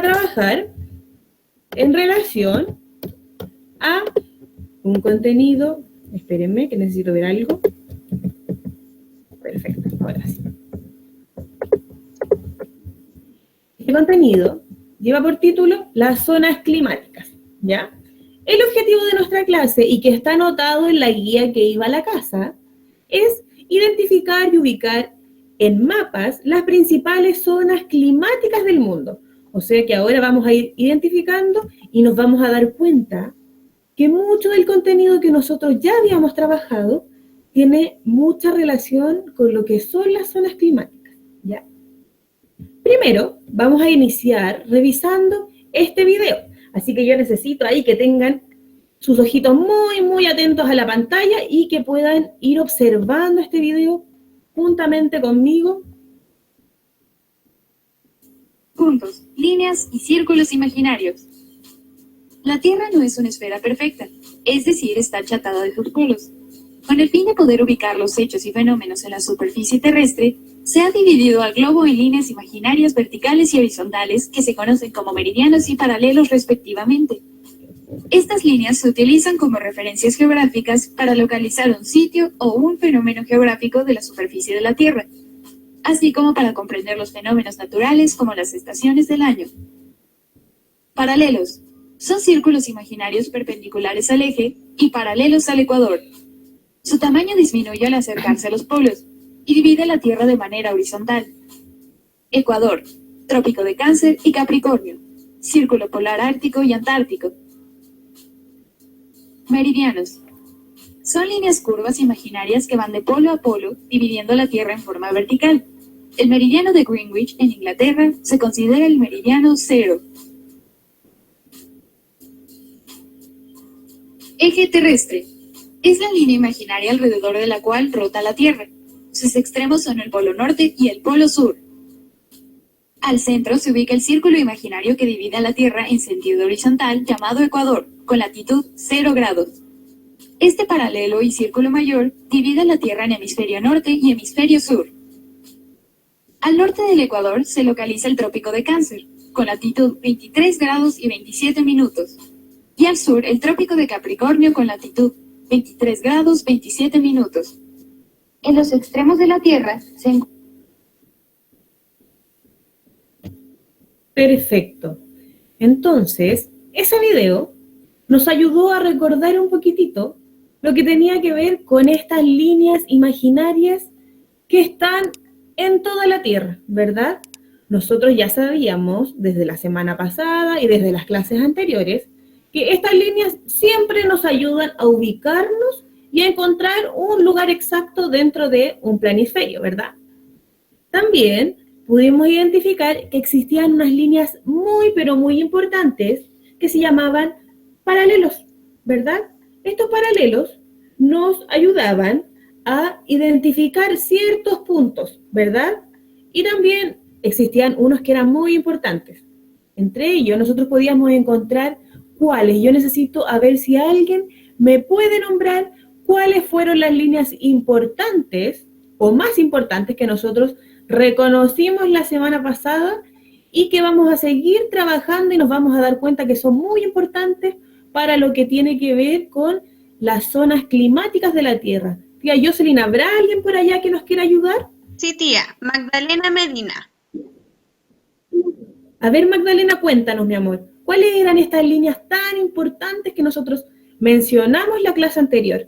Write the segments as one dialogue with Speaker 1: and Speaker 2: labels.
Speaker 1: trabajar en relación a un contenido. Espérenme, que necesito ver algo. Perfecto, ahora sí. Este contenido lleva por título las zonas climáticas, ¿ya? El objetivo de nuestra clase, y que está anotado en la guía que iba a la casa, es identificar y ubicar en mapas las principales zonas climáticas del mundo. O sea que ahora vamos a ir identificando y nos vamos a dar cuenta que mucho del contenido que nosotros ya habíamos trabajado tiene mucha relación con lo que son las zonas climáticas, ¿ya? Primero, vamos a iniciar revisando este video. Así que yo necesito ahí que tengan sus ojitos muy, muy atentos a la pantalla y que puedan ir observando este video juntamente conmigo.
Speaker 2: Puntos, líneas y círculos imaginarios. La Tierra no es una esfera perfecta, es decir, está achatada de sus polos. Con el fin de poder ubicar los hechos y fenómenos en la superficie terrestre, se ha dividido al globo en líneas imaginarias verticales y horizontales que se conocen como meridianos y paralelos respectivamente. Estas líneas se utilizan como referencias geográficas para localizar un sitio o un fenómeno geográfico de la superficie de la Tierra, así como para comprender los fenómenos naturales como las estaciones del año. Paralelos. Son círculos imaginarios perpendiculares al eje y paralelos al ecuador. Su tamaño disminuye al acercarse a los polos y divide la Tierra de manera horizontal. Ecuador, Trópico de Cáncer y Capricornio, Círculo Polar Ártico y Antártico. Meridianos. Son líneas curvas imaginarias que van de polo a polo, dividiendo la Tierra en forma vertical. El meridiano de Greenwich, en Inglaterra, se considera el meridiano cero. Eje terrestre. Es la línea imaginaria alrededor de la cual rota la Tierra. Sus extremos son el polo norte y el polo sur. Al centro se ubica el círculo imaginario que divide a la Tierra en sentido horizontal llamado ecuador, con latitud 0 grados. Este paralelo y círculo mayor divide la Tierra en hemisferio norte y hemisferio sur. Al norte del ecuador se localiza el Trópico de Cáncer, con latitud 23 grados y 27 minutos. Y al sur el Trópico de Capricornio con latitud 23 grados 27 minutos. En los extremos de la Tierra se encuentra.
Speaker 1: Perfecto. Entonces, ese video nos ayudó a recordar un poquitito lo que tenía que ver con estas líneas imaginarias que están en toda la Tierra, ¿verdad? Nosotros ya sabíamos desde la semana pasada y desde las clases anteriores que estas líneas siempre nos ayudan a ubicarnos y a encontrar un lugar exacto dentro de un planisferio, ¿verdad? También pudimos identificar que existían unas líneas muy, pero muy importantes que se llamaban paralelos, ¿verdad? Estos paralelos nos ayudaban a identificar ciertos puntos, ¿verdad? Y también existían unos que eran muy importantes. Entre ellos nosotros podíamos encontrar cuáles. Yo necesito a ver si alguien me puede nombrar cuáles fueron las líneas importantes o más importantes que nosotros reconocimos la semana pasada y que vamos a seguir trabajando y nos vamos a dar cuenta que son muy importantes para lo que tiene que ver con las zonas climáticas de la Tierra. Tía Jocelyn, ¿habrá alguien por allá que nos quiera ayudar?
Speaker 3: Sí, tía, Magdalena Medina.
Speaker 1: A ver, Magdalena, cuéntanos, mi amor, ¿cuáles eran estas líneas tan importantes que nosotros mencionamos en la clase anterior?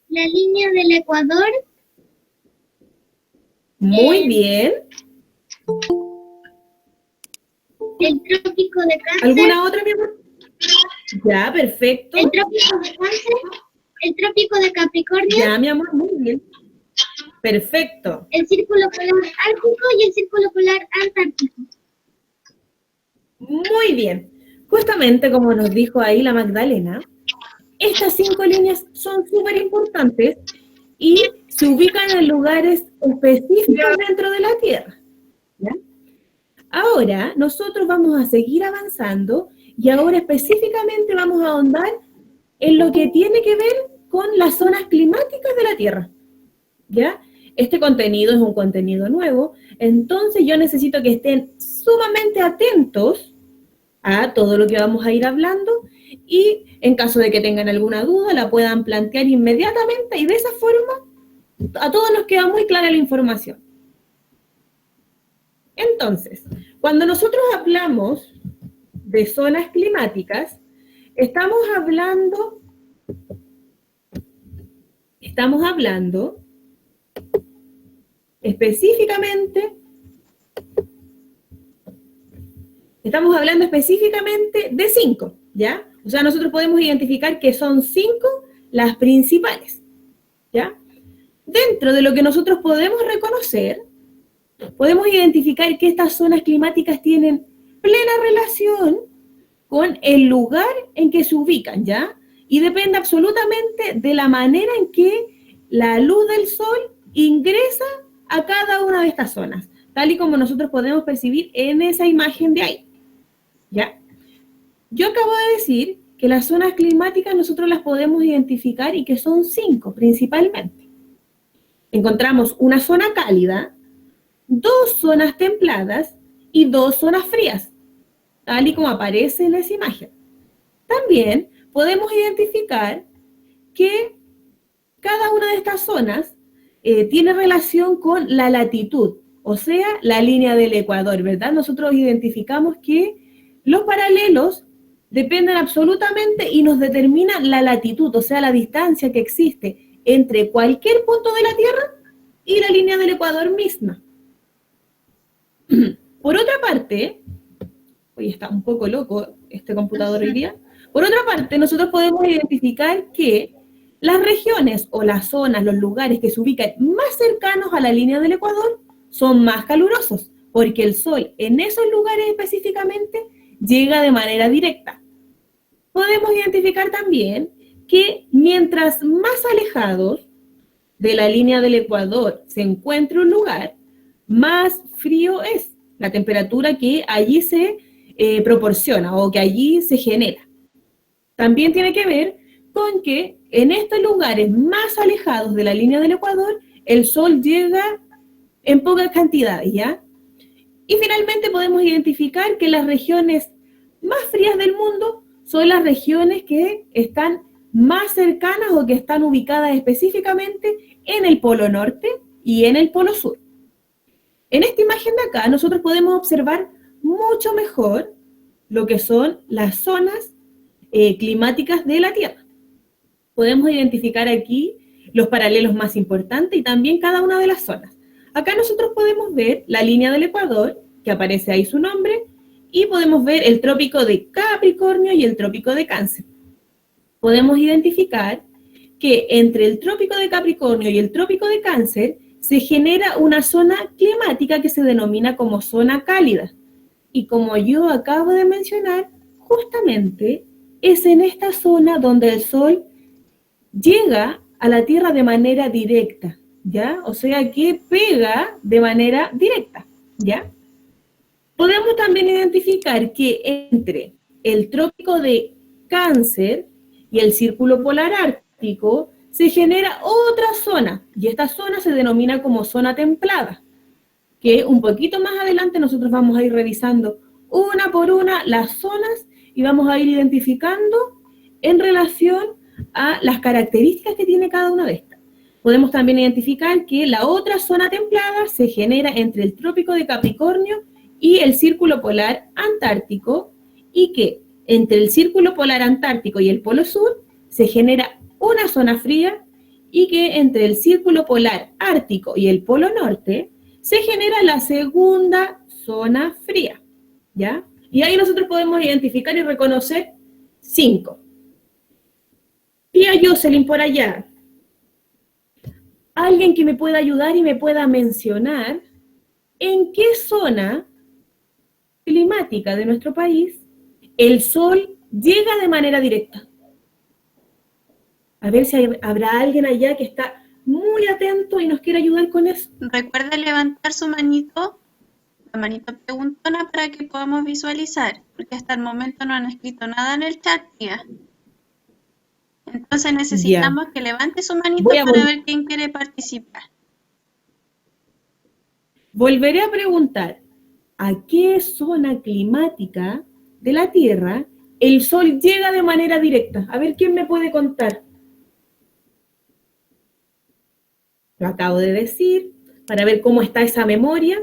Speaker 4: La línea del Ecuador.
Speaker 1: Muy bien.
Speaker 4: El Trópico de Cáncer.
Speaker 1: ¿Alguna otra, mi amor? Ya, perfecto.
Speaker 4: El Trópico de Cáncer. El Trópico de Capricornio.
Speaker 1: Ya, mi amor, muy bien. Perfecto.
Speaker 4: El Círculo Polar Ártico y el Círculo Polar Antártico.
Speaker 1: Muy bien. Justamente como nos dijo ahí la Magdalena, estas 5 líneas son súper importantes y se ubican en lugares específicos dentro de la Tierra, ¿ya? Ahora nosotros vamos a seguir avanzando y ahora específicamente vamos a ahondar en lo que tiene que ver con las zonas climáticas de la Tierra, ¿ya? este contenido es un contenido nuevo, entonces yo necesito que estén sumamente atentos a todo lo que vamos a ir hablando y en caso de que tengan alguna duda la puedan plantear inmediatamente y de esa forma a todos nos queda muy clara la información. Entonces, cuando nosotros hablamos de zonas climáticas, estamos hablando específicamente de 5, ¿ya? O sea, nosotros podemos identificar que son 5 las principales, ¿ya? Dentro de lo que nosotros podemos reconocer, podemos identificar que estas zonas climáticas tienen plena relación con el lugar en que se ubican, ¿ya? Y depende absolutamente de la manera en que la luz del sol ingresa a cada una de estas zonas, tal y como nosotros podemos percibir en esa imagen de ahí, ¿ya? Yo acabo de decir que las zonas climáticas nosotros las podemos identificar y que son 5 principalmente. Encontramos una zona cálida, 2 zonas templadas y 2 zonas frías, tal y como aparece en esa imagen. También podemos identificar que cada una de estas zonas tiene relación con la latitud, o sea, la línea del ecuador, ¿verdad? Nosotros identificamos que los paralelos dependen absolutamente y nos determinan la latitud, o sea, la distancia que existe entre cualquier punto de la Tierra y la línea del ecuador misma. Por otra parte, hoy está un poco loco este computador hoy día. Por otra parte, nosotros podemos identificar que las regiones o las zonas, los lugares que se ubican más cercanos a la línea del ecuador son más calurosos, porque el sol en esos lugares específicamente llega de manera directa. Podemos identificar también que mientras más alejados de la línea del ecuador se encuentre un lugar, más frío es la temperatura que allí se proporciona o que allí se genera. También tiene que ver con que en estos lugares más alejados de la línea del ecuador, el sol llega en pocas cantidades, ¿ya? Y finalmente podemos identificar que las regiones más frías del mundo son las regiones que están más cercanas o que están ubicadas específicamente en el polo norte y en el polo sur. En esta imagen de acá nosotros podemos observar mucho mejor lo que son las zonas climáticas de la Tierra. Podemos identificar aquí los paralelos más importantes y también cada una de las zonas. Acá nosotros podemos ver la línea del Ecuador, que aparece ahí su nombre, y podemos ver el trópico de Capricornio y el trópico de Cáncer. Podemos identificar que entre el trópico de Capricornio y el trópico de Cáncer se genera una zona climática que se denomina como zona cálida. Y como yo acabo de mencionar, justamente es en esta zona donde el sol llega a la Tierra de manera directa, ¿ya? O sea que pega de manera directa, ¿ya? Podemos también identificar que entre el trópico de Cáncer y el círculo polar ártico se genera otra zona, y esta zona se denomina como zona templada, que un poquito más adelante nosotros vamos a ir revisando una por una las zonas y vamos a ir identificando en relación a las características que tiene cada una de estas. Podemos también identificar que la otra zona templada se genera entre el trópico de Capricornio y el círculo polar antártico, y que entre el círculo polar antártico y el polo sur se genera una zona fría, y que entre el círculo polar ártico y el polo norte se genera la segunda zona fría, ¿ya? Y ahí nosotros podemos identificar y reconocer 5. Tía Jocelyn por allá, alguien que me pueda ayudar y me pueda mencionar en qué zona climática de nuestro país el sol llega de manera directa. A ver si habrá alguien allá que está muy atento y nos quiere ayudar con eso.
Speaker 3: Recuerde levantar su manito, la manito preguntona, para que podamos visualizar, porque hasta el momento no han escrito nada en el chat, tía. Entonces necesitamos que levante su manito para ver quién quiere participar.
Speaker 1: Volveré a preguntar, ¿a qué zona climática de la Tierra el Sol llega de manera directa? A ver, ¿quién me puede contar? Lo acabo de decir, para ver cómo está esa memoria.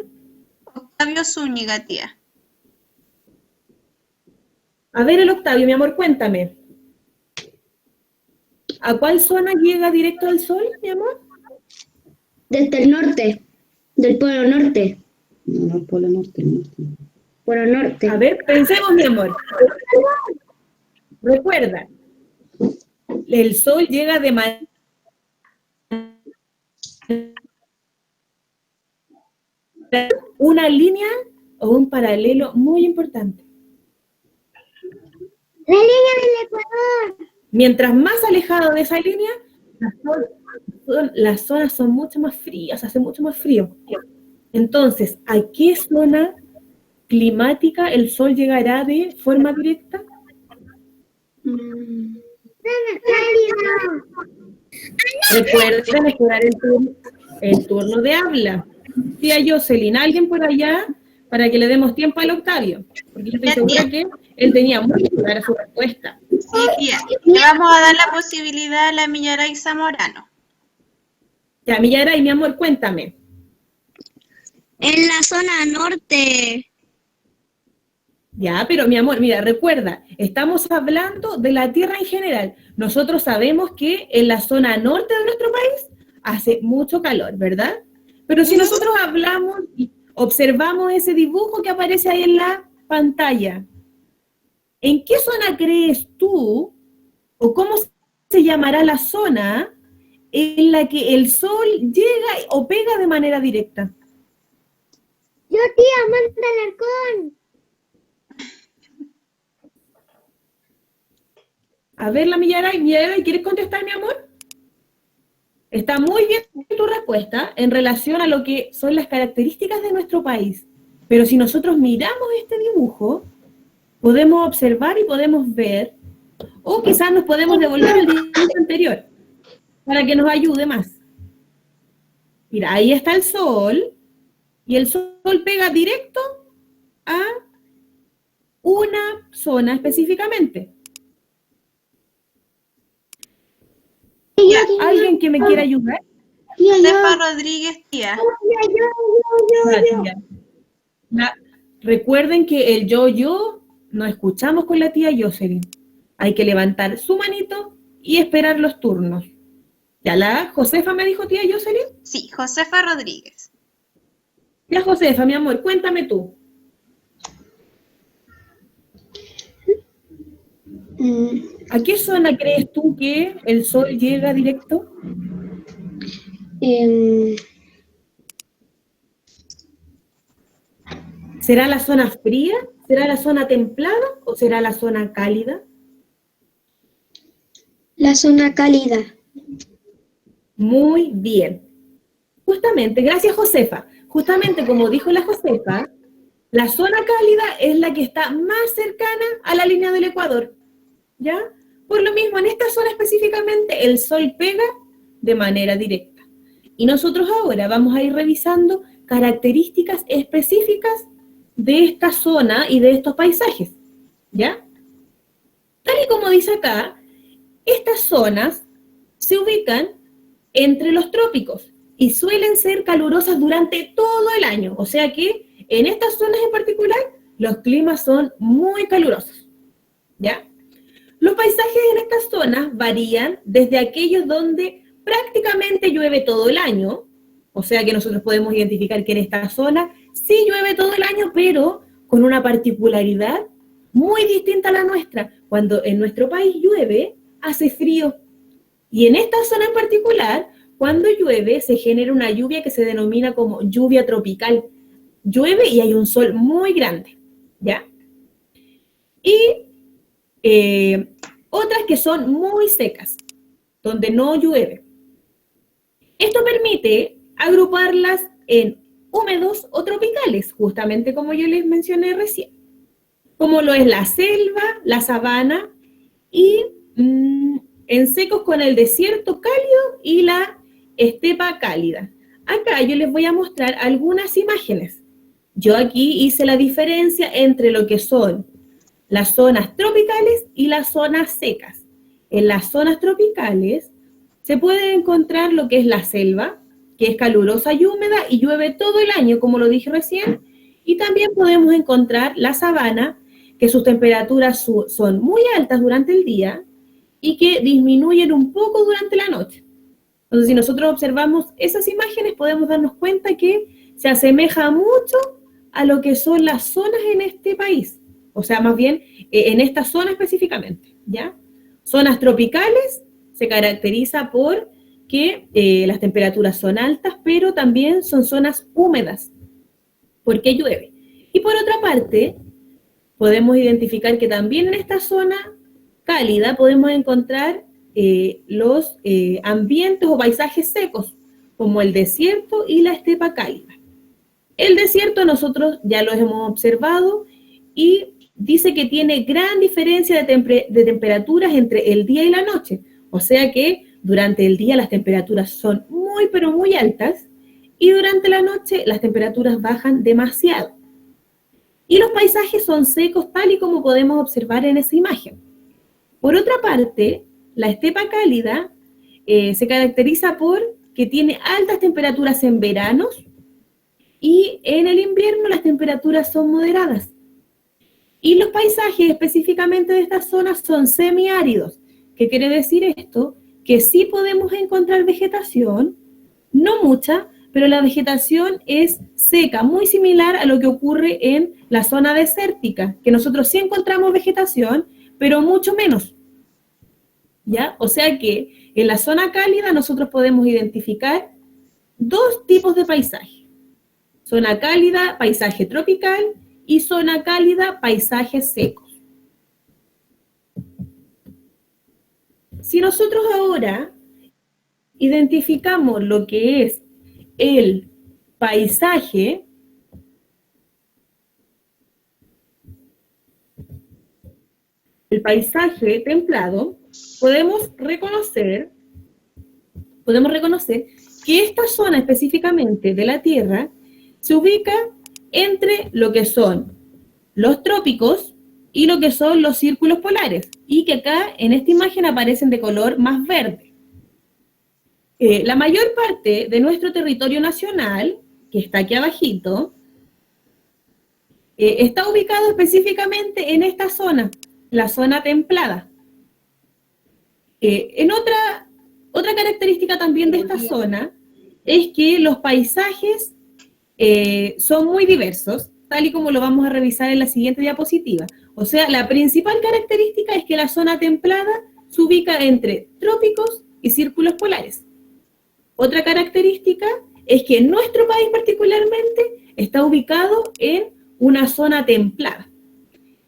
Speaker 3: Octavio Zúñiga, tía.
Speaker 1: A ver, el Octavio, mi amor, cuéntame. ¿A cuál zona llega directo al Sol, mi amor?
Speaker 4: Desde el norte, del Polo Norte.
Speaker 5: No, el Polo Norte, no.
Speaker 4: Polo Norte.
Speaker 1: A ver, pensemos, mi amor. Recuerda, el Sol llega de manera una línea o un paralelo muy importante.
Speaker 4: La línea del Ecuador.
Speaker 1: Mientras más alejado de esa línea, las zonas son mucho más frías, hace mucho más frío. Entonces, ¿a qué zona climática el Sol llegará de forma directa? Recuerden esperar el turno de habla. Tía Jocelyn, ¿alguien por allá para que le demos tiempo al Octavio? Porque yo estoy segura que él tenía muy clara su respuesta.
Speaker 3: Sí, tía. Le vamos a dar la posibilidad a la Millaray Zamorano.
Speaker 1: Ya, Millaray, mi amor, cuéntame.
Speaker 4: En la zona norte.
Speaker 1: Ya, pero mi amor, mira, recuerda, estamos hablando de la Tierra en general. Nosotros sabemos que en la zona norte de nuestro país hace mucho calor, ¿verdad? Pero si nosotros hablamos y observamos ese dibujo que aparece ahí en la pantalla, ¿en qué zona crees tú o cómo se llamará la zona en la que el Sol llega o pega de manera directa?
Speaker 4: Yo, tía, Manta Alarcón.
Speaker 1: A ver, la Millaray, ¿quieres contestar, mi amor? Está muy bien tu respuesta en relación a lo que son las características de nuestro país. Pero si nosotros miramos este dibujo, podemos observar y podemos ver, o quizás nos podemos devolver al dibujo anterior, para que nos ayude más. Mira, ahí está el Sol, y el Sol pega directo a una zona específicamente. ¿Alguien que me quiera ayudar?
Speaker 3: Josefa Rodríguez, tía.
Speaker 1: Recuerden que el yo no escuchamos con la tía Jocelyn. Hay que levantar su manito y esperar los turnos. ¿Ya la Josefa me dijo tía Jocelyn?
Speaker 3: Sí, Josefa Rodríguez.
Speaker 1: Ya Josefa, mi amor, cuéntame tú. ¿A qué zona crees tú que el Sol llega directo? ¿Será la zona fría? ¿Será la zona templada o será la zona cálida?
Speaker 4: La zona cálida.
Speaker 1: Muy bien. Justamente, gracias Josefa. Justamente como dijo la Josefa, la zona cálida es la que está más cercana a la línea del Ecuador. ¿Ya? Por lo mismo, en esta zona específicamente, el Sol pega de manera directa. Y nosotros ahora vamos a ir revisando características específicas de esta zona y de estos paisajes. ¿Ya? Tal y como dice acá, estas zonas se ubican entre los trópicos y suelen ser calurosas durante todo el año. O sea que en estas zonas en particular, los climas son muy calurosos. ¿Ya? Los paisajes en estas zonas varían desde aquellos donde prácticamente llueve todo el año, o sea que nosotros podemos identificar que en esta zona sí llueve todo el año, pero con una particularidad muy distinta a la nuestra. Cuando en nuestro país llueve, hace frío. Y en esta zona en particular, cuando llueve, se genera una lluvia que se denomina como lluvia tropical. Llueve y hay un sol muy grande, ¿ya? Y otras que son muy secas, donde no llueve. Esto permite agruparlas en húmedos o tropicales, justamente como yo les mencioné recién, como lo es la selva, la sabana y en secos con el desierto cálido y la estepa cálida. Acá yo les voy a mostrar algunas imágenes. Yo aquí hice la diferencia entre lo que son las zonas tropicales y las zonas secas. En las zonas tropicales se puede encontrar lo que es la selva, que es calurosa y húmeda y llueve todo el año, como lo dije recién, y también podemos encontrar la sabana, que sus temperaturas son muy altas durante el día y que disminuyen un poco durante la noche. Entonces, si nosotros observamos esas imágenes, podemos darnos cuenta que se asemeja mucho a lo que son las zonas en este país, o sea, más bien en esta zona específicamente, ¿ya? Zonas tropicales se caracteriza por que las temperaturas son altas, pero también son zonas húmedas, porque llueve. Y por otra parte, podemos identificar que también en esta zona cálida podemos encontrar los ambientes o paisajes secos, como el desierto y la estepa cálida. El desierto nosotros ya lo hemos observado y dice que tiene gran diferencia de temperaturas entre el día y la noche. O sea que durante el día las temperaturas son muy, pero muy altas y durante la noche las temperaturas bajan demasiado. Y los paisajes son secos tal y como podemos observar en esa imagen. Por otra parte, la estepa cálida se caracteriza por que tiene altas temperaturas en veranos y en el invierno las temperaturas son moderadas. Y los paisajes específicamente de estas zonas son semiáridos. ¿Qué quiere decir esto? Que sí podemos encontrar vegetación, no mucha, pero la vegetación es seca, muy similar a lo que ocurre en la zona desértica, que nosotros sí encontramos vegetación, pero mucho menos. ¿Ya? O sea que en la zona cálida nosotros podemos identificar dos tipos de paisaje. Zona cálida, paisaje tropical, y zona cálida, paisajes secos. Si nosotros ahora identificamos lo que es el paisaje templado, podemos reconocer que esta zona específicamente de la Tierra se ubica entre lo que son los trópicos y lo que son los círculos polares, y que acá en esta imagen aparecen de color más verde. La mayor parte de nuestro territorio nacional, que está aquí abajito, está ubicado específicamente en esta zona, la zona templada. Otra característica también de esta zona es que los paisajes son muy diversos, tal y como lo vamos a revisar en la siguiente diapositiva. O sea, la principal característica es que la zona templada se ubica entre trópicos y círculos polares. Otra característica es que nuestro país particularmente está ubicado en una zona templada.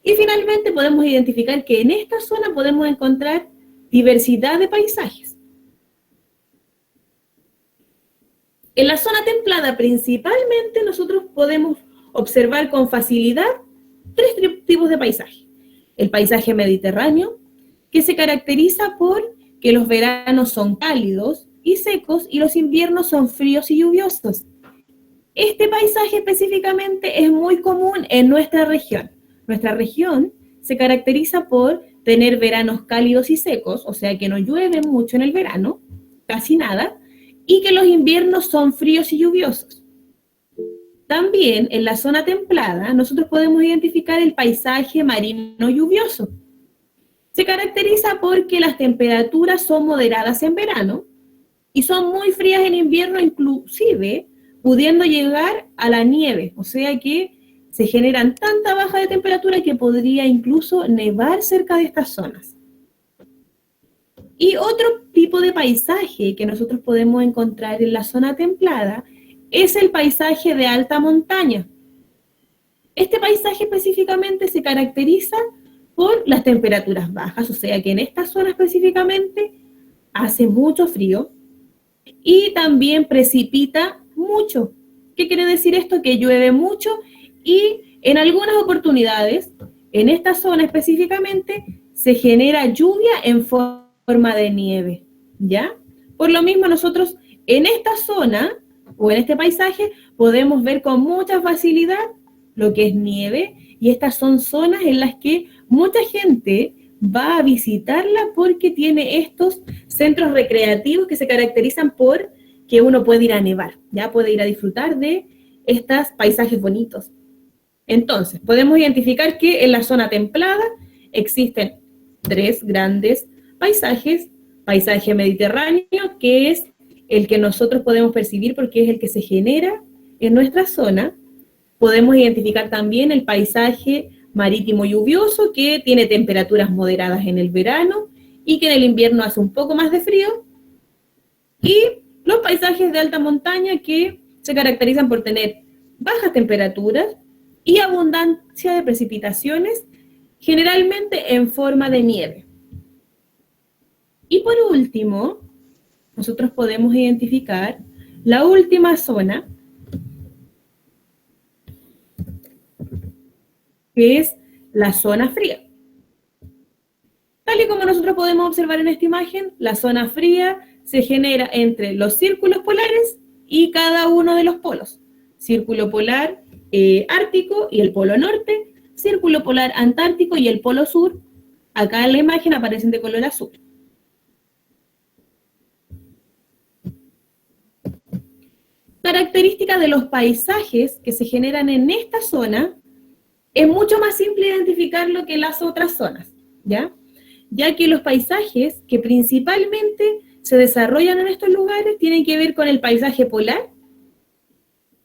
Speaker 1: Y finalmente podemos identificar que en esta zona podemos encontrar diversidad de paisajes. En la zona templada principalmente nosotros podemos observar con facilidad tres tipos de paisaje. El paisaje mediterráneo, que se caracteriza por que los veranos son cálidos y secos y los inviernos son fríos y lluviosos. Este paisaje específicamente es muy común en nuestra región. Nuestra región se caracteriza por tener veranos cálidos y secos, o sea que no llueve mucho en el verano, casi nada, y que los inviernos son fríos y lluviosos. También en la zona templada nosotros podemos identificar el paisaje marino lluvioso. Se caracteriza porque las temperaturas son moderadas en verano y son muy frías en invierno, inclusive pudiendo llegar a la nieve, o sea que se generan tanta baja de temperatura que podría incluso nevar cerca de estas zonas. Y otro tipo de paisaje que nosotros podemos encontrar en la zona templada es el paisaje de alta montaña. Este paisaje específicamente se caracteriza por las temperaturas bajas, o sea que en esta zona específicamente hace mucho frío y también precipita mucho. ¿Qué quiere decir esto? Que llueve mucho y en algunas oportunidades, en esta zona específicamente, se genera lluvia en forma de nieve, ¿ya? Por lo mismo nosotros en esta zona o en este paisaje podemos ver con mucha facilidad lo que es nieve, y estas son zonas en las que mucha gente va a visitarla porque tiene estos centros recreativos que se caracterizan por que uno puede ir a nevar, ya puede ir a disfrutar de estos paisajes bonitos. Entonces, podemos identificar que en la zona templada existen 3 grandes paisajes: paisaje mediterráneo, que es el que nosotros podemos percibir porque es el que se genera en nuestra zona. Podemos identificar también el paisaje marítimo lluvioso, que tiene temperaturas moderadas en el verano y que en el invierno hace un poco más de frío. Y los paisajes de alta montaña, que se caracterizan por tener bajas temperaturas y abundancia de precipitaciones, generalmente en forma de nieve. Y por último, nosotros podemos identificar la última zona, que es la zona fría. Tal y como nosotros podemos observar en esta imagen, la zona fría se genera entre los círculos polares y cada uno de los polos. Círculo polar ártico y el polo norte, círculo polar antártico y el polo sur. Acá en la imagen aparecen de color azul. Características de los paisajes que se generan en esta zona: es mucho más simple identificarlo que en las otras zonas, ¿ya? Ya que los paisajes que principalmente se desarrollan en estos lugares tienen que ver con el paisaje polar,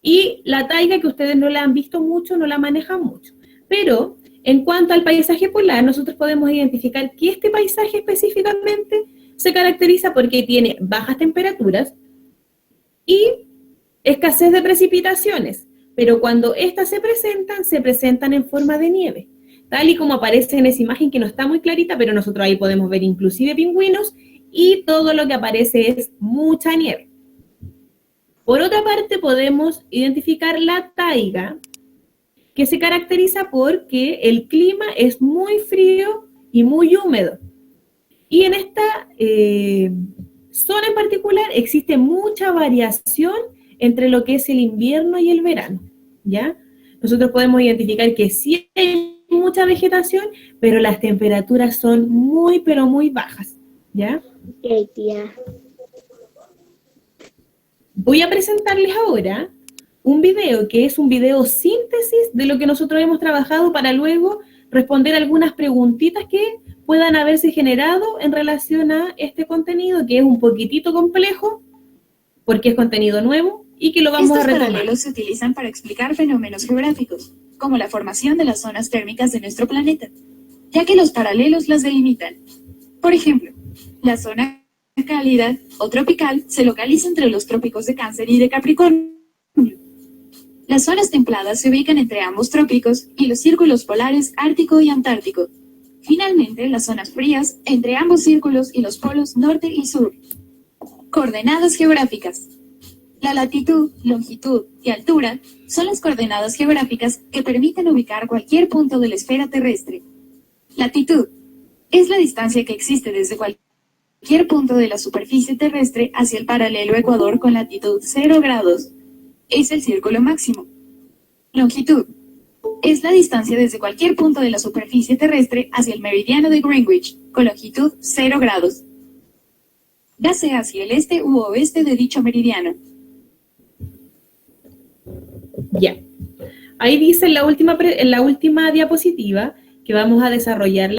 Speaker 1: y la taiga, que ustedes no la han visto mucho, no la manejan mucho. Pero en cuanto al paisaje polar, nosotros podemos identificar que este paisaje específicamente se caracteriza porque tiene bajas temperaturas y escasez de precipitaciones, pero cuando estas se presentan en forma de nieve, tal y como aparece en esa imagen que no está muy clarita, pero nosotros ahí podemos ver inclusive pingüinos, y todo lo que aparece es mucha nieve. Por otra parte, podemos identificar la taiga, que se caracteriza porque el clima es muy frío y muy húmedo. Y en esta zona en particular existe mucha variación entre lo que es el invierno y el verano, ¿ya? Nosotros podemos identificar que sí hay mucha vegetación, pero las temperaturas son muy, pero muy bajas, ¿ya?
Speaker 4: Ok, tía.
Speaker 1: Voy a presentarles ahora un video que es un video síntesis de lo que nosotros hemos trabajado, para luego responder algunas preguntitas que puedan haberse generado en relación a este contenido, que es un poquitito complejo porque es contenido nuevo y que lo vamos a retomar.
Speaker 2: Estos paralelos se utilizan para explicar fenómenos geográficos, como la formación de las zonas térmicas de nuestro planeta, ya que los paralelos las delimitan. Por ejemplo, la zona cálida o tropical se localiza entre los trópicos de Cáncer y de Capricornio. Las zonas templadas se ubican entre ambos trópicos y los círculos polares ártico y antártico. Finalmente, las zonas frías entre ambos círculos y los polos norte y sur. Coordenadas geográficas. La latitud, longitud y altura son las coordenadas geográficas que permiten ubicar cualquier punto de la esfera terrestre. Latitud es la distancia que existe desde cualquier punto de la superficie terrestre hacia el paralelo ecuador con latitud 0 grados. Es el círculo máximo. Longitud es la distancia desde cualquier punto de la superficie terrestre hacia el meridiano de Greenwich, con longitud 0 grados, ya sea hacia el este u oeste de dicho meridiano.
Speaker 1: Ya. Ahí dice en la última diapositiva que vamos a desarrollar